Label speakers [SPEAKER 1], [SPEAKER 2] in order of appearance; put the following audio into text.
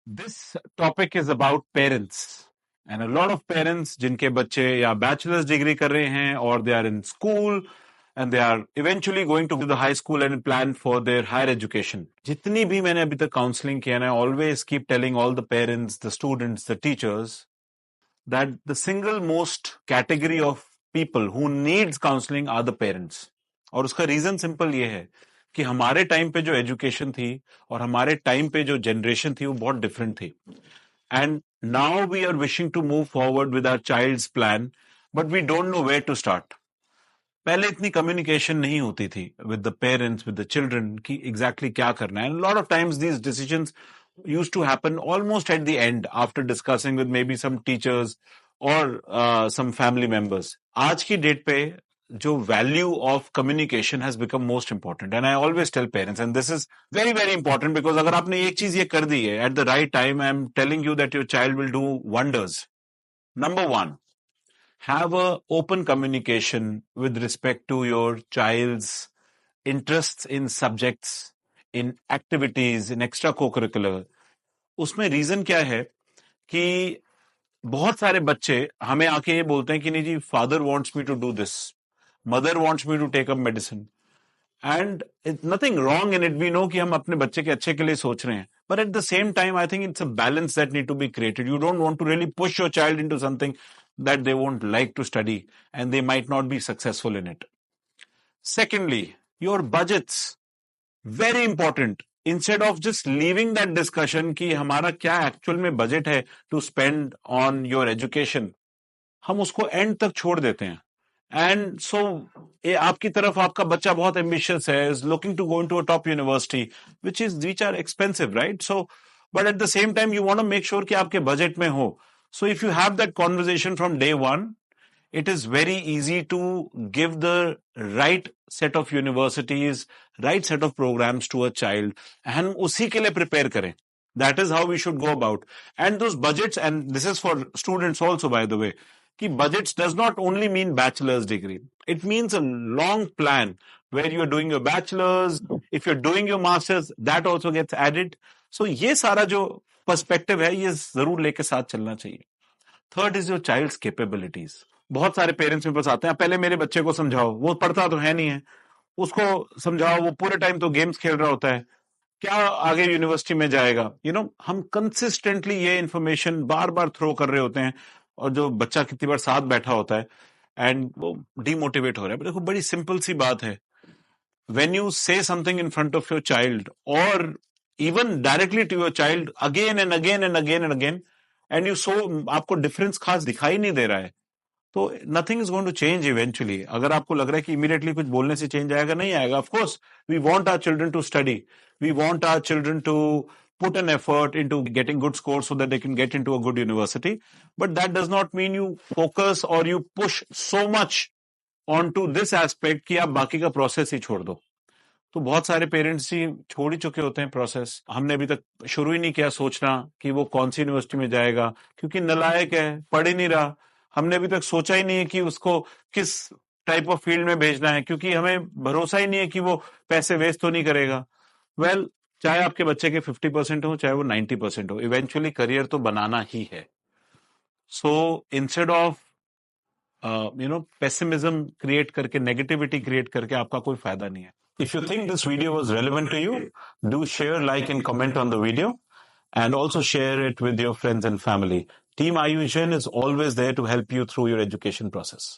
[SPEAKER 1] This topic is about parents. And a lot of parents जिनके बच्चे या bachelor's degree कर रहे हैं or they are in school and they are eventually going to the high school and plan for their higher education. जितनी भी मैंने अभी तक counseling किया ना, I always keep telling all the parents, the students, the teachers that the single most category of people who needs counseling are the parents. और उसका reason simple ये है कि हमारे टाइम पे जो एजुकेशन थी और हमारे टाइम पे जो जनरेशन थी वो बहुत डिफरेंट थी. And now we are wishing to move forward with our child's plan, but we don't know where to start. पहले इतनी कम्युनिकेशन नहीं होती थी with the parents, with the children कि एग्जैक्टली क्या करना है. Lot of times these decisions used to happen almost at the end after discussing with maybe some teachers or some family members. आज की डेट पे जो value of communication has become most important, and I always tell parents, and this is very very important because अगर आपने एक चीज ये कर दी है at the right time, I am telling you that your child will do wonders. Number one, have a open communication with respect to your child's interests in subjects, in activities, in extra co-curricular. उसमें reason क्या है कि बहुत सारे बच्चे हमें आके ये बोलते हैं कि नहीं जी, father wants me to do this, mother wants me to take up medicine, and nothing wrong in it. We know कि हम अपने बच्चे के अच्छे के लिए सोच रहे हैं, but at the same time I think it's a balance that need to be created. You don't want to really push your child into something that they won't like to study and they might not be successful in it. Secondly, your budgets, very important. Instead of just leaving that discussion कि हमारा क्या actual में budget है to spend on your education, हम उसको end तक छोड़ देते हैं. And so आपकी तरफ आपका बच्चा बहुत ambitious है, is looking to go into a top university, which are expensive, right? So, but at the same time you want to make sure कि आपके budget में हो. So if you have that conversation from day one, it is very easy to give the right set of universities, right set of programs to a child, and उसी के लिए prepare करें. That is how we should go about. And those budgets, and this is for students also, by the way, कि budgets does not only mean bachelor's degree. It means a long plan where you are doing your bachelor's. If you're doing your master's, that also gets added. So ये सारा जो perspective है ये जरूर लेके साथ चलना चाहिए. Third is your child's capabilities. बहुत सारे पेरेंट्स मेरे पास आते हैं, पहले मेरे बच्चे को समझाओ, वो पढ़ता तो है नहीं है, उसको समझाओ, वो पूरे टाइम तो गेम्स खेल रहा होता है, क्या आगे यूनिवर्सिटी में जाएगा. हम कंसिस्टेंटली ये इन्फॉर्मेशन बार बार थ्रो कर रहे होते हैं और जो बच्चा कितनी बार साथ बैठा होता है एंड वो डिमोटिवेट हो रहा है. देखो बड़ी सिंपल सी बात है. व्हेन यू से something in front of your child और even directly to your child again and again and again and again, and you so आपको difference खास दिखाई नहीं दे रहा है, तो nothing is going to change eventually. अगर आपको लग रहा है कि immediately कुछ बोलने से change आएगा, नहीं आएगा. Of course, we want our children to study. We want our children to put an effort into getting good scores so that they can get into a good university. But that does not mean you focus or you push so much onto this aspect कि आप बाकी का process ही छोड़ दो. तो बहुत सारे parents ही छोड़ ही चुके होते हैं प्रोसेस. हमने अभी तक शुरू ही नहीं किया सोचना कि वो कौन सी यूनिवर्सिटी में जाएगा, क्योंकि नालायक है, पढ़ ही नहीं रहा. हमने अभी तक सोचा ही नहीं है कि उसको किस टाइप ऑफ फील्ड में भेजना है, क्योंकि हमें भरोसा ही नहीं है कि वो पैसे वेस्ट तो नहीं करेगा. वेल, चाहे आपके बच्चे के 50% हो, चाहे वो 90% हो, इवेंचुअली करियर तो बनाना ही है. So instead of pessimism create करके, नेगेटिविटी क्रिएट करके आपका कोई फायदा नहीं है. If you think this video was relevant to you, do share, like and comment on the video, and also share it with your friends and family. Team Ayush Jain is always there to help you through your education process.